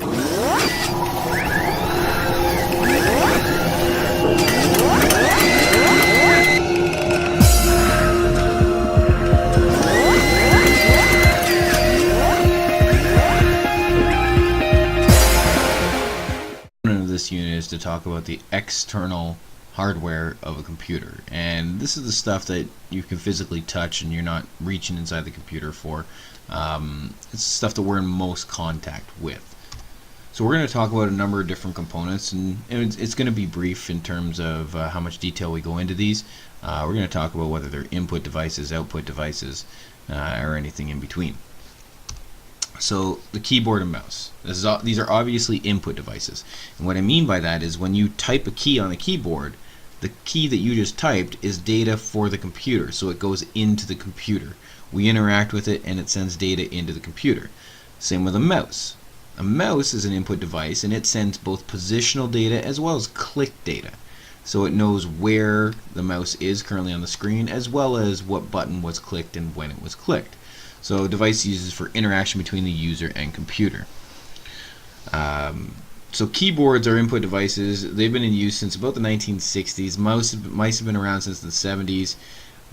This unit is to talk about the external hardware of a computer, and this is the stuff that you can physically touch and you're not reaching inside the computer for. It's stuff that we're in most contact with. So we're going to talk about a number of different components, and it's going to be brief in terms of how much detail we go into these. We're going to talk about whether they're input devices, output devices, or anything in between. So the keyboard and mouse. These are obviously input devices. And what I mean by that is when you type a key on the keyboard, the key that you just typed is data for the computer. So it goes into the computer. We interact with it and it sends data into the computer. Same with a mouse. A mouse is an input device and it sends both positional data as well as click data. So it knows where the mouse is currently on the screen as well as what button was clicked and when it was clicked. So a device uses for interaction between the user and computer. So keyboards are input devices. They've been in use since about the 1960s. Mice have been around since the 70s.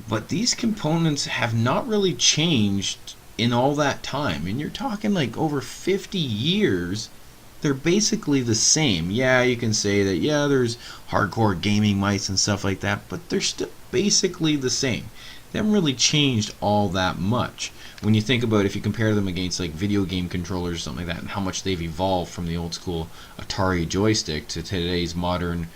But these components have not really changed in all that time. And you're talking like over 50 years. They're basically the same. Yeah, you can say that, yeah, there's hardcore gaming mice and stuff like that, but they're still basically the same. They haven't really changed all that much. When you think about if you compare them against like video game controllers or something like that, and how much they've evolved from the old school Atari joystick to today's modern,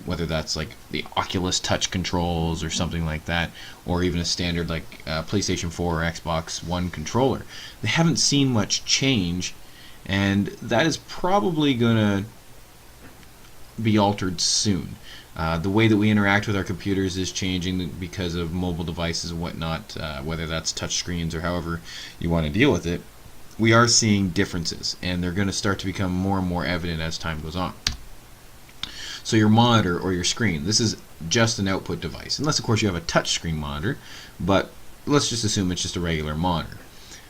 whether that's like the Oculus touch controls or something like that, or even a standard like PlayStation 4 or Xbox One controller, they haven't seen much change, and that is probably going to be altered soon. The way that we interact with our computers is changing because of mobile devices and whatnot, whether that's touch screens or however you want to deal with it. We are seeing differences, and they're going to start to become more and more evident as time goes on. So your monitor or your screen, this is just an output device, unless of course you have a touch screen monitor, but let's just assume it's just a regular monitor.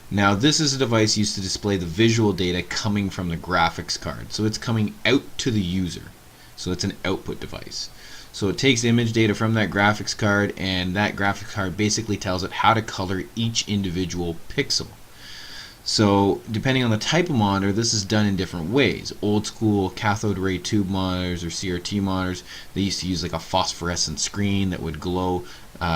Now this is a device used to display the visual data coming from the graphics card, so it's coming out to the user. So it's an output device. So it takes image data from that graphics card, and that graphics card basically tells it how to color each individual pixel. So depending on the type of monitor, this is done in different ways. Old school cathode ray tube monitors or CRT monitors, they used to use like a phosphorescent screen that would glow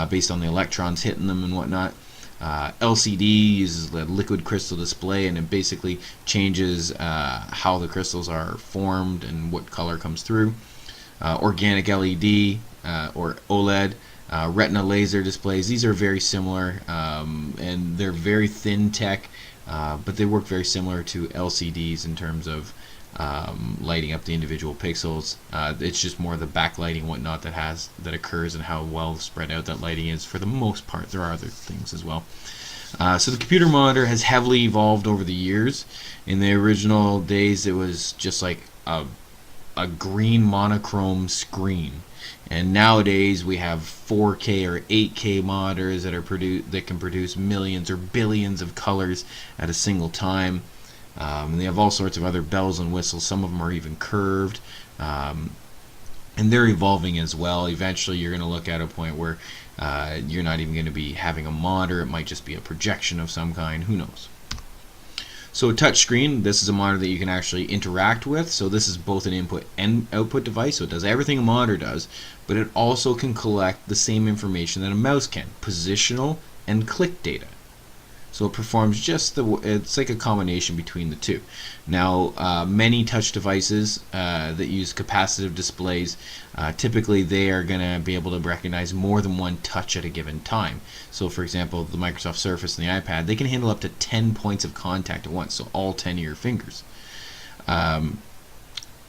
based on the electrons hitting them and whatnot. LCD uses the liquid crystal display, and it basically changes how the crystals are formed and what color comes through. Organic LED or OLED, retina laser displays, these are very similar, and they're very thin tech, but they work very similar to LCDs in terms of lighting up the individual pixels. It's just more the backlighting and whatnot that occurs and how well spread out that lighting is for the most part. There are other things as well. So the computer monitor has heavily evolved over the years. In the original days, it was just like a green monochrome screen, and nowadays we have 4K or 8K monitors that can produce millions or billions of colors at a single time. And they have all sorts of other bells and whistles. Some of them are even curved, and they're evolving as well. Eventually you're going to look at a point where you're not even going to be having a monitor. It might just be a projection of some kind. Who knows? So a touch screen, this is a monitor that you can actually interact with. So this is both an input and output device. So it does everything a monitor does, but it also can collect the same information that a mouse can, positional and click data. So it performs it's like a combination between the two. Now, many touch devices that use capacitive displays, typically they are going to be able to recognize more than one touch at a given time. So for example, the Microsoft Surface and the iPad, they can handle up to 10 points of contact at once, so all 10 of your fingers.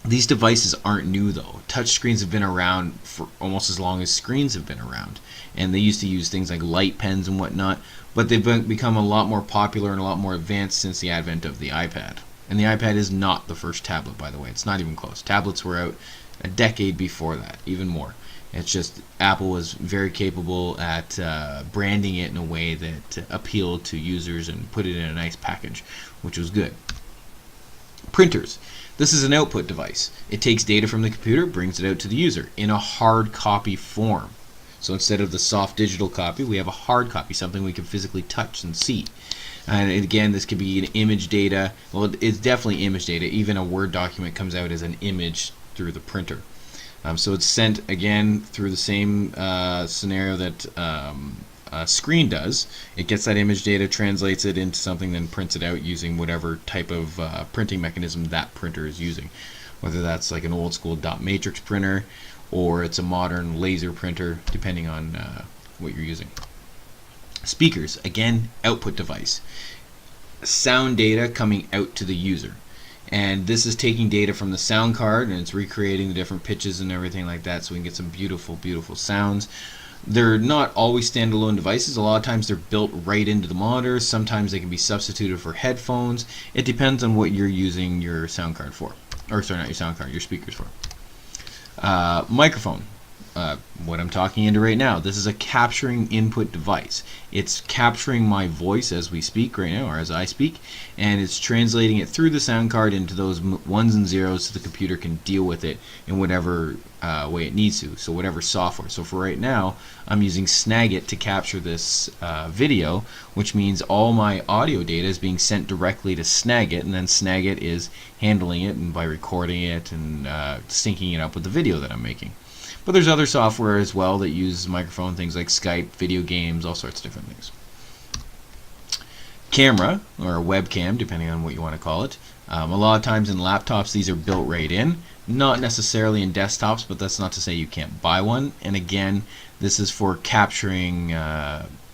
These devices aren't new though. Touch screens have been around for almost as long as screens have been around, and they used to use things like light pens and whatnot, but they've become a lot more popular and a lot more advanced since the advent of the iPad. And the iPad is not the first tablet, by the way. It's not even close. Tablets were out a decade before that, even more. It's just Apple was very capable at branding it in a way that appealed to users and put it in a nice package, which was good. Printers. This is an output device. It takes data from the computer, brings it out to the user in a hard copy form. So instead of the soft digital copy, we have a hard copy, something we can physically touch and see. And again, this could be an image data. Well, it's definitely image data. Even a Word document comes out as an image through the printer. So it's sent again through the same scenario that a screen does. It gets that image data, translates it into something, then prints it out using whatever type of printing mechanism that printer is using. Whether that's like an old school dot matrix printer or it's a modern laser printer, depending on what you're using. Speakers, again, output device. Sound data coming out to the user. And this is taking data from the sound card and it's recreating the different pitches and everything like that so we can get some beautiful, beautiful sounds. They're not always standalone devices. A lot of times they're built right into the monitor. Sometimes they can be substituted for headphones. It depends on what you're using your sound card for. Or sorry, not your sound card, your speakers for. Microphone. What I'm talking into right now. This is a capturing input device. It's capturing my voice as we speak right now, or as I speak, and it's translating it through the sound card into those ones and zeros so the computer can deal with it in whatever way it needs to, so whatever software. So for right now, I'm using Snagit to capture this video, which means all my audio data is being sent directly to Snagit, and then Snagit is handling it and by recording it and syncing it up with the video that I'm making. But there's other software as well that use microphone, things like Skype, video games, all sorts of different things. Camera, or a webcam, depending on what you want to call it. A lot of times in laptops, these are built right in. Not necessarily in desktops, but that's not to say you can't buy one. And again, this is for capturing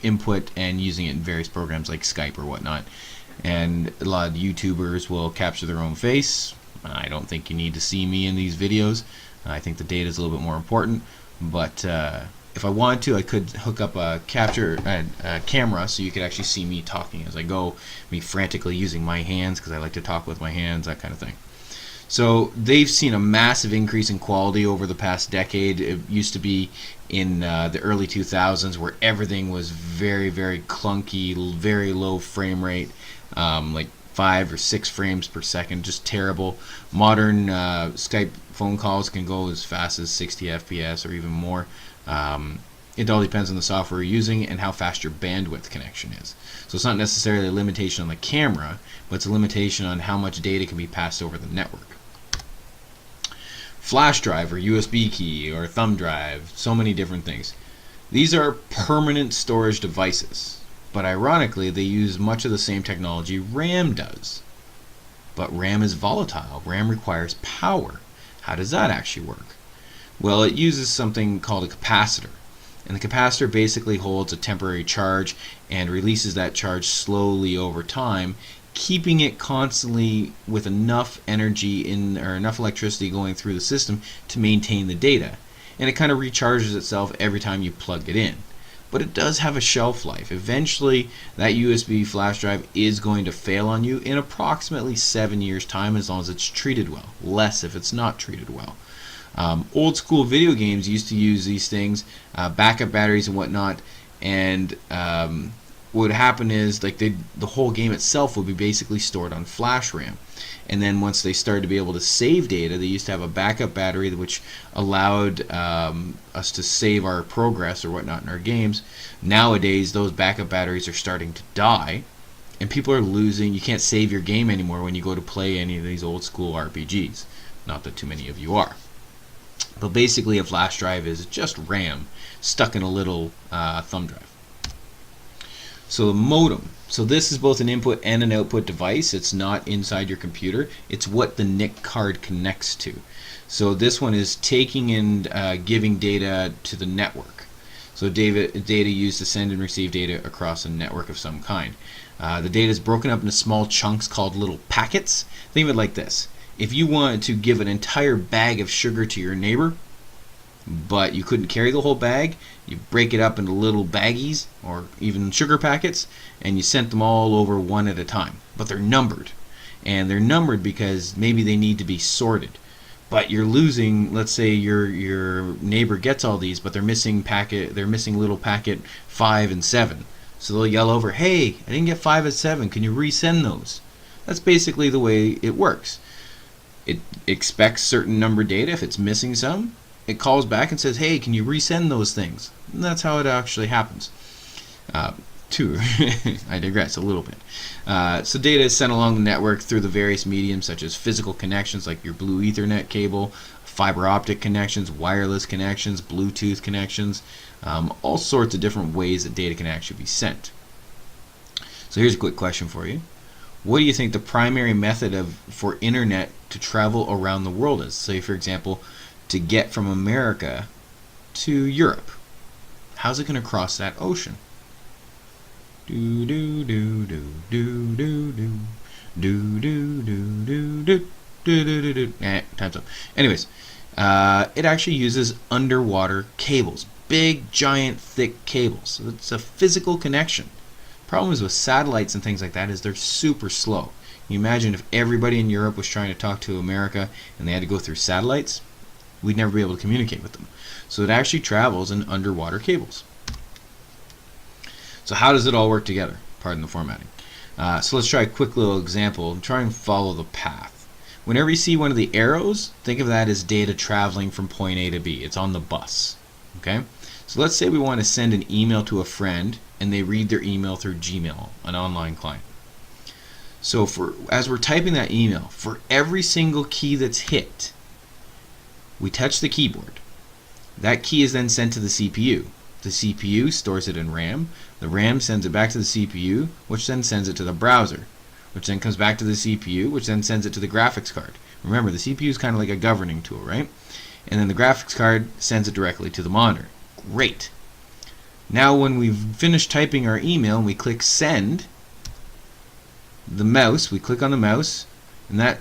input and using it in various programs like Skype or whatnot. And a lot of YouTubers will capture their own face. I don't think you need to see me in these videos. I think the data is a little bit more important, but if I wanted to, I could hook up a camera so you could actually see me talking as I go, me frantically using my hands because I like to talk with my hands, that kind of thing. So they've seen a massive increase in quality over the past decade. It used to be in the early 2000s where everything was very, very clunky, very low frame rate, like 5 or 6 frames per second, just terrible. Modern Skype phone calls can go as fast as 60 FPS or even more. It all depends on the software you're using and how fast your bandwidth connection is. So it's not necessarily a limitation on the camera, but it's a limitation on how much data can be passed over the network. Flash drive or USB key or thumb drive, so many different things. These are permanent storage devices. But ironically, they use much of the same technology RAM does. But RAM is volatile. RAM requires power. How does that actually work? Well, it uses something called a capacitor. And the capacitor basically holds a temporary charge and releases that charge slowly over time, keeping it constantly with enough energy or enough electricity going through the system to maintain the data. And it kind of recharges itself every time you plug it in. But it does have a shelf life. Eventually, that USB flash drive is going to fail on you in approximately 7 years' time as long as it's treated well. Less if it's not treated well. Old school video games used to use these things, backup batteries and whatnot, and what would happen is like the whole game itself would be basically stored on flash RAM. And then once they started to be able to save data, they used to have a backup battery which allowed us to save our progress or whatnot in our games. Nowadays, those backup batteries are starting to die, and people are losing. You can't save your game anymore when you go to play any of these old school RPGs. Not that too many of you are. But basically, a flash drive is just RAM stuck in a little thumb drive. So the modem. So this is both an input and an output device. It's not inside your computer. It's what the NIC card connects to. So this one is taking and giving data to the network. So data used to send and receive data across a network of some kind. The data is broken up into small chunks called little packets. Think of it like this. If you wanted to give an entire bag of sugar to your neighbor, but you couldn't carry the whole bag, you break it up into little baggies or even sugar packets, and you sent them all over one at a time. But they're numbered, and they're numbered because maybe they need to be sorted. But you're losing, let's say your neighbor gets all these, but they're missing little packet 5 and 7. So they'll yell over, "Hey, I didn't get 5 and 7. Can you resend those?" That's basically the way it works. It expects certain number of data. If it's missing some, it calls back and says, hey, can you resend those things? And that's how it actually happens. I digress a little bit. So data is sent along the network through the various mediums such as physical connections like your blue Ethernet cable, fiber optic connections, wireless connections, Bluetooth connections, all sorts of different ways that data can actually be sent. So here's a quick question for you. What do you think the primary method for internet to travel around the world is? Say, for example, to get from America to Europe. How's it going to cross that ocean? Do do do do do do do do do do do do do. Time's up. Anyways, it actually uses underwater cables, big, giant, thick cables. So it's a physical connection. Problems with satellites and things like that is they're super slow. You imagine if everybody in Europe was trying to talk to America and they had to go through satellites, we'd never be able to communicate with them. So it actually travels in underwater cables. So how does it all work together? Pardon the formatting. So let's try a quick little example and try and follow the path. Whenever you see one of the arrows, think of that as data traveling from point A to B. It's on the bus. Okay? So let's say we want to send an email to a friend and they read their email through Gmail, an online client. So as we're typing that email, for every single key that's hit, we touch the keyboard. That key is then sent to the CPU. The CPU stores it in RAM. The RAM sends it back to the CPU, which then sends it to the browser, which then comes back to the CPU, which then sends it to the graphics card. Remember, the CPU is kind of like a governing tool, right? And then the graphics card sends it directly to the monitor. Great. Now when we've finished typing our email and we click send, we click on the mouse, and that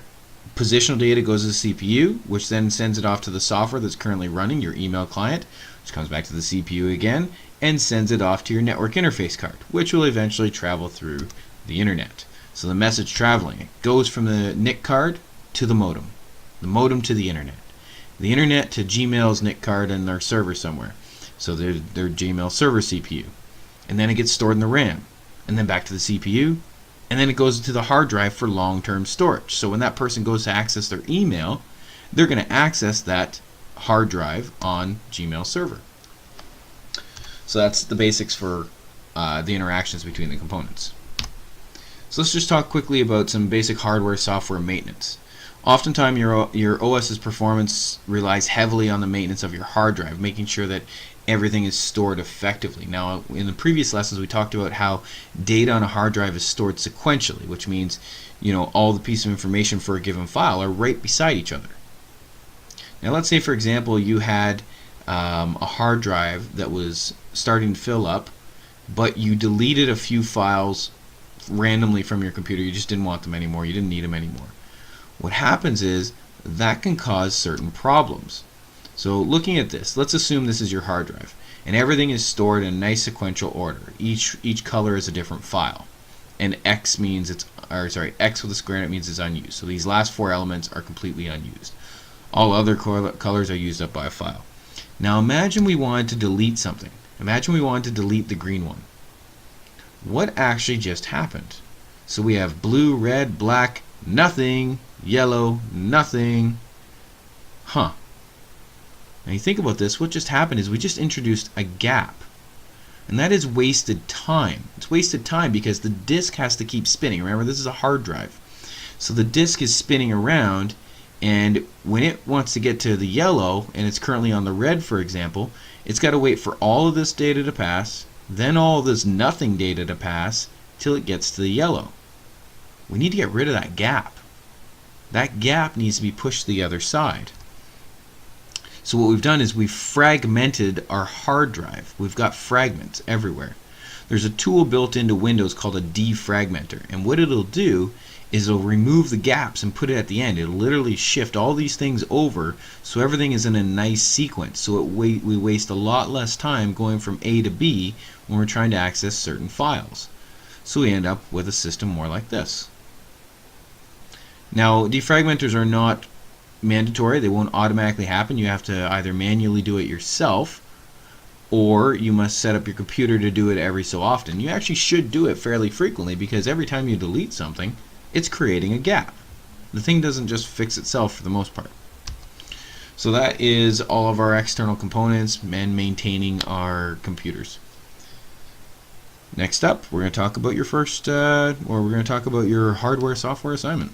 positional data goes to the CPU, which then sends it off to the software that's currently running, your email client, which comes back to the CPU again, and sends it off to your network interface card, which will eventually travel through the internet. So the message traveling, it goes from the NIC card to the modem to the internet to Gmail's NIC card and their server somewhere. So their Gmail server CPU. And then it gets stored in the RAM. And then back to the CPU. And then it goes to the hard drive for long-term storage. So when that person goes to access their email, they're going to access that hard drive on Gmail server. So that's the basics for the interactions between the components. So let's just talk quickly about some basic hardware software maintenance. Oftentimes your OS's performance relies heavily on the maintenance of your hard drive, making sure that everything is stored effectively. Now, in the previous lessons we talked about how data on a hard drive is stored sequentially, which means all the pieces of information for a given file are right beside each other. Now let's say, for example, you had a hard drive that was starting to fill up, but you deleted a few files randomly from your computer. You just didn't want them anymore. You didn't need them anymore. What happens is that can cause certain problems. So looking at this, let's assume this is your hard drive, and everything is stored in a nice sequential order. Each color is a different file, and X with a square means it's unused. So these last four elements are completely unused. All other colors are used up by a file. Now imagine we wanted to delete something. Imagine we wanted to delete the green one. What actually just happened? So we have blue, red, black, nothing, yellow, nothing. Huh. Now you think about this, what just happened is we just introduced a gap. And that is wasted time. It's wasted time because the disk has to keep spinning. Remember, this is a hard drive. So the disk is spinning around, and when it wants to get to the yellow, and it's currently on the red, for example, it's got to wait for all of this data to pass, then all of this nothing data to pass, till it gets to the yellow. We need to get rid of that gap. That gap needs to be pushed to the other side. So what we've done is we've fragmented our hard drive. We've got fragments everywhere. There's a tool built into Windows called a defragmenter, and what it'll do is it'll remove the gaps and put it at the end. It'll literally shift all these things over so everything is in a nice sequence. So we waste a lot less time going from A to B when we're trying to access certain files. So we end up with a system more like this. Now, defragmenters are not mandatory. They won't automatically happen. You have to either manually do it yourself, or you must set up your computer to do it every so often. You actually should do it fairly frequently, because every time you delete something, it's creating a gap. The thing doesn't just fix itself for the most part. So that is all of our external components and maintaining our computers. Next up, we're going to talk about your first, we're going to talk about your hardware software assignment.